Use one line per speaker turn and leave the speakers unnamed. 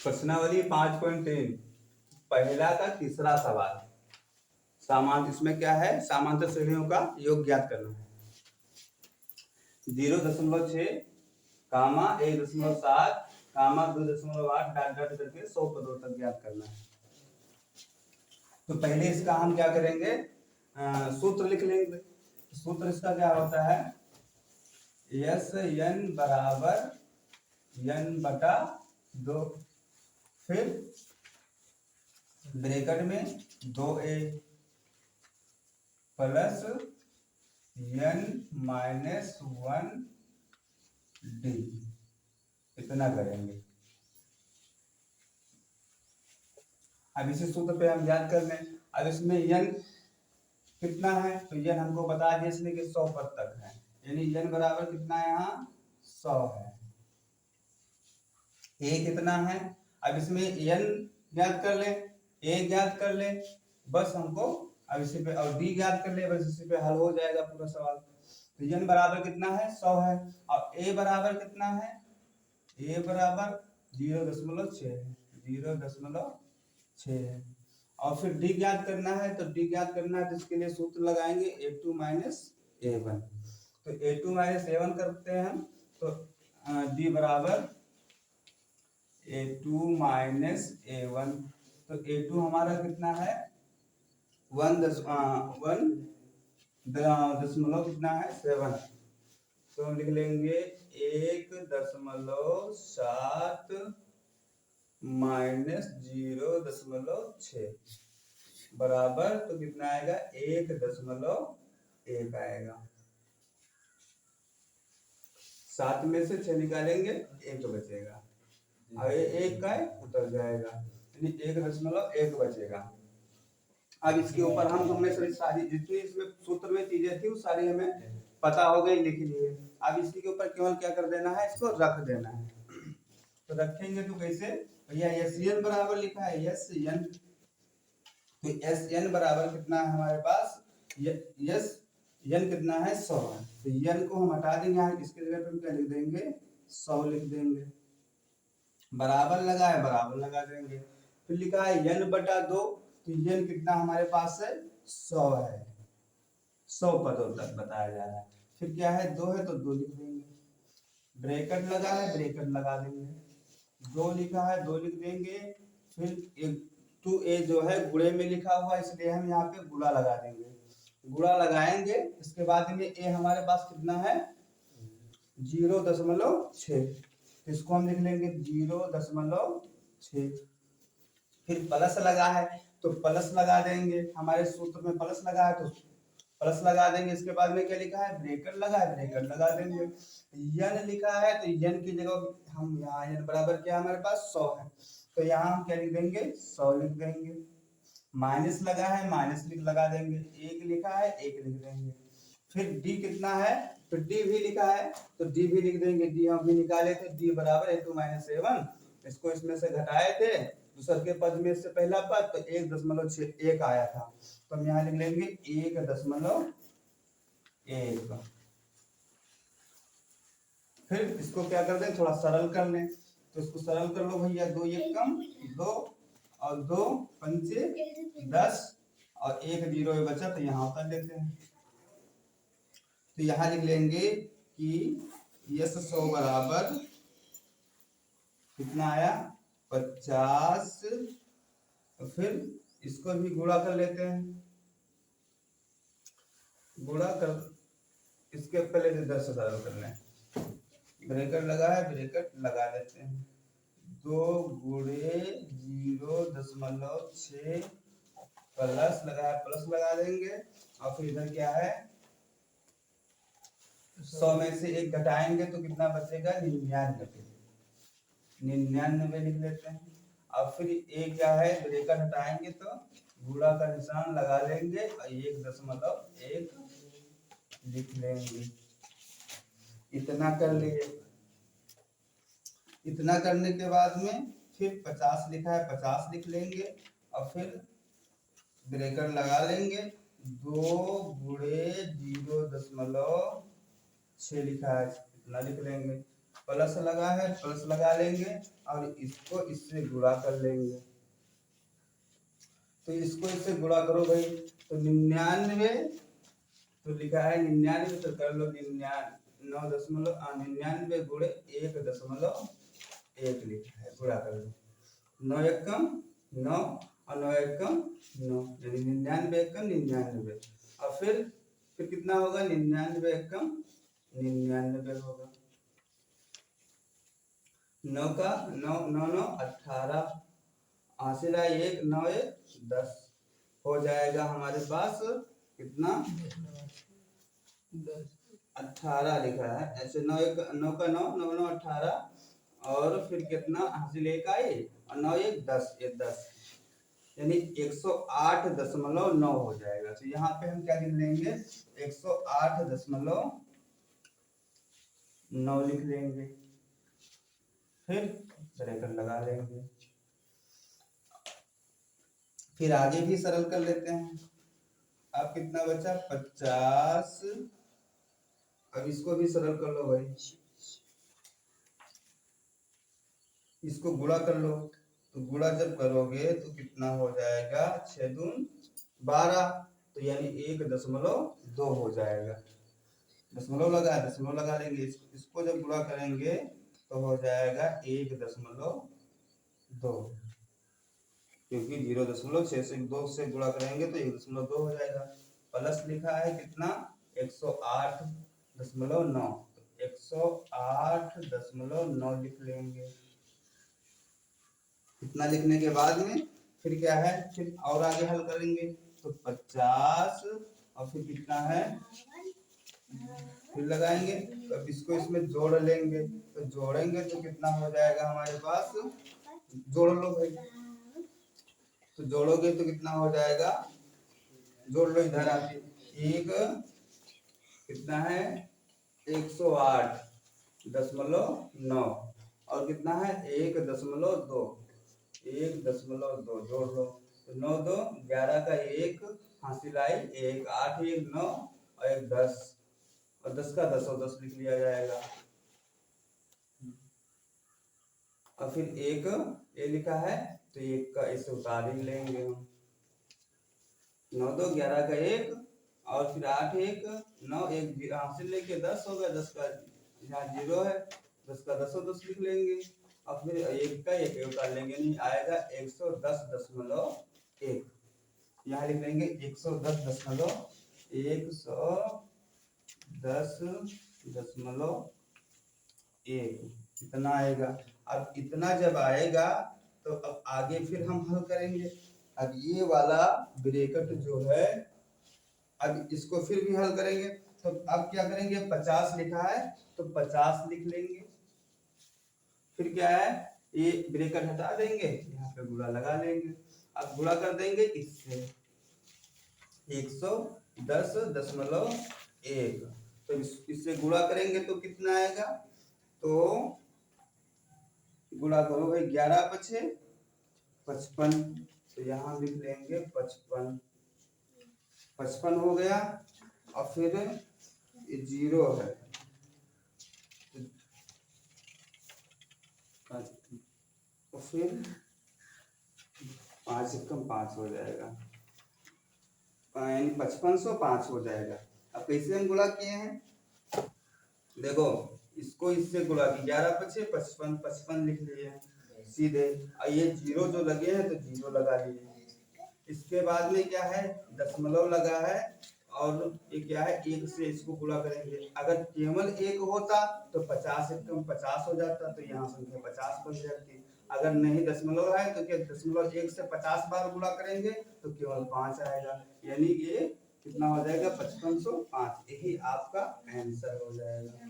प्रश्नावली 5.3 पहला का तीसरा सवाल। इसमें क्या है, समांतर श्रेणियों का योग ज्ञात करना है। 0.6 कामा 1.7 कामा 2.8 डॉट डॉट करके 100 पदों तक ज्ञात करना है। तो पहले इसका हम क्या करेंगे, सूत्र लिख लेंगे। सूत्र इसका क्या होता है, यस एन बराबर n बटा 2, फिर ब्रैकेट में 2a plus n minus 1d, इतना करेंगे। अब इसी सूत्र पे हम याद कर लें। अब इसमें n कितना है, तो n हमको बता दिया इसने कि 100 पद तक है, यानी n बराबर कितना है, यहाँ 100 है। a कितना है, अब इसमें n ज्ञात कर ले, a ज्ञात कर ले, बस हमको अब इसी पे, और d ज्ञात कर ले, बस इसी पे हल हो जाएगा पूरा सवाल। तो n बराबर कितना है, 100 है, और a बराबर कितना है, a बराबर 0.6 है, 0.6 है। और फिर d ज्ञात करना है, तो d ज्ञात करना है तो इसके लिए सूत्र लगाएंगे a2 माइनस a1। तो a2 माइनस a1 करते हैं हम, तो d बराबर a2 माइनस a1। तो a2 हमारा कितना है, 1 कितना है, 7। तो हम लिख लेंगे 1.7 माइनस 0.6 बराबर, तो कितना आएगा, 1.1 आएगा। 7 में से 6 निकालेंगे, 1 बचेगा, अब ये 1 का उतर जाएगा, यानी 1.1 बचेगा। अब इसके ऊपर हमें सारी जितनी इसमें सूत्र में चीजें थी वो सारी हमें पता हो गई, लिख लिए। अब इसके ऊपर केवल क्या कर देना है, इसको रख देना है। तो रखेंगे तो कैसे, भैया एस एन बराबर लिखा है, एस एन, तो एस एन बराबर कितना है हमारे पास, यस एन कितना है, 100 है। तो एन को हम हटा देंगे, यहाँ इसके जगह पे हम क्या लिख देंगे, 100 लिख देंगे। बराबर लगा है, बराबर लगा देंगे। फिर लिखा है n बटा 2, तो n कितना हमारे पास है, 100 है, 100 पदों तक बताया जा रहा है। फिर क्या है, 2 है तो 2 लिख देंगे, ब्रैकेट लगा है, ब्रैकेट लगा देंगे, 2 लिखा है 2 लिख देंगे। फिर एक 2a जो है गुणे में लिखा हुआ, इसलिए हम यहाँ पे गुणा लगा देंगे, गुणा लगाएंगे। इसके बाद में a हमारे पास कितना है, 0.6, इसको हम लिख लेंगे 0.6। फिर प्लस लगा है तो प्लस लगा देंगे, हमारे सूत्र में प्लस लगा है तो प्लस लगा देंगे। इसके बाद में क्या लिखा है, ब्रैकेट लगा है, ब्रैकेट लगा देंगे। n लिखा है तो n की जगह हम यहाँ n बराबर क्या हमारे पास 100 है, तो यहाँ हम क्या लिख देंगे, 100 लिख देंगे। माइनस लगा है, माइनस लगा देंगे, 1 लिखा है 1 लिख देंगे। फिर d कितना है, तो d भी लिखा है तो d भी लिख देंगे, d हम भी निकाले थे, d बराबर a2 माइनस a1। इसको इसमें से घटाए थे, दूसरे के पद में से पहला पद, तो 1.1 आया था, तो हम यहाँ लिख लेंगे 1.1। फिर इसको क्या कर दें, थोड़ा सरल कर लें, तो इसको सरल कर लो भैया, 2 1 कम 2 और 2 पंचे 10 और 1 0 बचा, तो यहाँ उतर लेते हैं। तो यहाँ लिख लेंगे कि यस 100 बराबर कितना आया, 50। तो फिर इसको भी गुणा कर लेते हैं, गुणा कर, इसके पहले 10 से सरल कर लें, ब्रैकेट लगा है, ब्रैकेट लगा देते हैं, 2 गुणे 0.6 प्लस लगा है, प्लस लगा देंगे। और फिर इधर क्या है, 100 में से 1 घटाएंगे तो कितना बचेगा, 99 लिख लेते हैं। अब फिर एक क्या है, ब्रैकेट हटाएंगे तो गुणा का निशान लगा लेंगे और 1.1 लिख लेंगे। इतना कर लिए, इतना करने के बाद में फिर 50 लिखा है, 50 लिख लेंगे और फिर ब्रैकेट लगा लेंगे, 2 गुणे 0.6 लिखा है, इतना लिख लेंगे। प्लस लगा है, प्लस लगा लेंगे और इसको इससे गुणा कर लेंगे। तो इसको इससे गुणा करो भाई, तो 99 तो लिखा है 99, तो कर लो 99 गुणे 1.1 लिखा है, गुणा कर लो। 9 एकम 9 और 9 एकम 9, यानी 99 एकम 99। और फिर कितना होगा, 99 एकम 99 होगा। 9 का 9 9 9 18, हासिल है 1 9 1 10 हो जाएगा हमारे पास कितना 18 लिखा है ऐसे। 9 9 का 9 9 9 18 और फिर कितना हासिल 1 आई और 9 1 10 ये 10, यानी 108.9 हो जाएगा। तो यहाँ पे हम क्या लिख लेंगे 108.9 लिख लेंगे, फिर ब्रैकेट लगा लेंगे। फिर आगे भी सरल कर लेते हैं। अब कितना बचा 50, अब इसको भी सरल कर लो भाई, इसको गुणा कर लो। तो गुणा जब करोगे तो कितना हो जाएगा 6 दून 12, तो यानी 1.2 हो जाएगा। दशमलव लगा लेंगे, इसको जब गुणा करेंगे तो हो जाएगा 1.2, क्योंकि 0.6 से 2 से गुणा करेंगे तो 1.2 हो जाएगा। प्लस लिखा है कितना 108.9, 108.9 लिख लेंगे। इतना लिखने के बाद में फिर क्या है, फिर और आगे हल करेंगे तो 50 और फिर कितना है फिर लगाएंगे। तो अब इसको इसमें जोड़ लेंगे, तो जोड़ेंगे तो कितना हो जाएगा हमारे पास, जोड़ लो भाई, तो जोड़ोगे तो कितना हो जाएगा, जोड़ लो इधर आके, एक कितना है 108.9 और कितना है 1.2 जोड़ लो। तो 9 2 11 का 1 हासिल आई 1 8 1 9 और 1 10 और 10 का 10 और 10 लिख लिया जाएगा। और फिर एक ये लिखा है तो एक का इसे उतार ही लेंगे हम। 9 2 11 का 1 और फिर 8 1 9 1 हासिल लेके 10 हो गया, 10 का यहाँ 0 है, 10 का 10 और 10 लिख लेंगे। और फिर एक का एक उतार लेंगे, नहीं आएगा 110.1, यहाँ लिख लेंगे 110.1 इतना आएगा। अब इतना जब आएगा तो अब आगे फिर हम हल करेंगे। अब ये वाला ब्रैकेट जो है, अब इसको फिर भी हल करेंगे। तो अब क्या करेंगे 50 लिखा है तो 50 लिख लेंगे, फिर क्या है ये ब्रैकेट हटा देंगे, यहाँ पे गुणा लगा लेंगे। अब गुणा कर देंगे इससे 110.1, तो इससे गुणा करेंगे तो कितना आएगा, तो गुणा करो भाई 11 5 55, तो यहाँ लिख लेंगे 55 हो गया। और फिर ये 0 है तो फिर 5 एकम 5 हो जाएगा, यानी 5505 हो जाएगा। अब कैसे हम गुणा किए हैं, देखो इसको इससे गुणा की 11 5 55 55 लिख लिए सीधे, और ये 0 जो लगे हैं तो 0 लगा लिए। इसके बाद में क्या है दशमलव लगा है और ये क्या है 1 से इसको गुणा करेंगे। अगर केवल 1 होता तो 50 एकम 50 हो जाता, तो यहाँ संख्या 50 बन जाती। अगर नहीं दशमलव है तो क्या 0.1 से 50 बार गुणा करेंगे तो केवल 5 आएगा, यानी ये कितना हो जाएगा 5505, यही आपका आंसर हो जाएगा।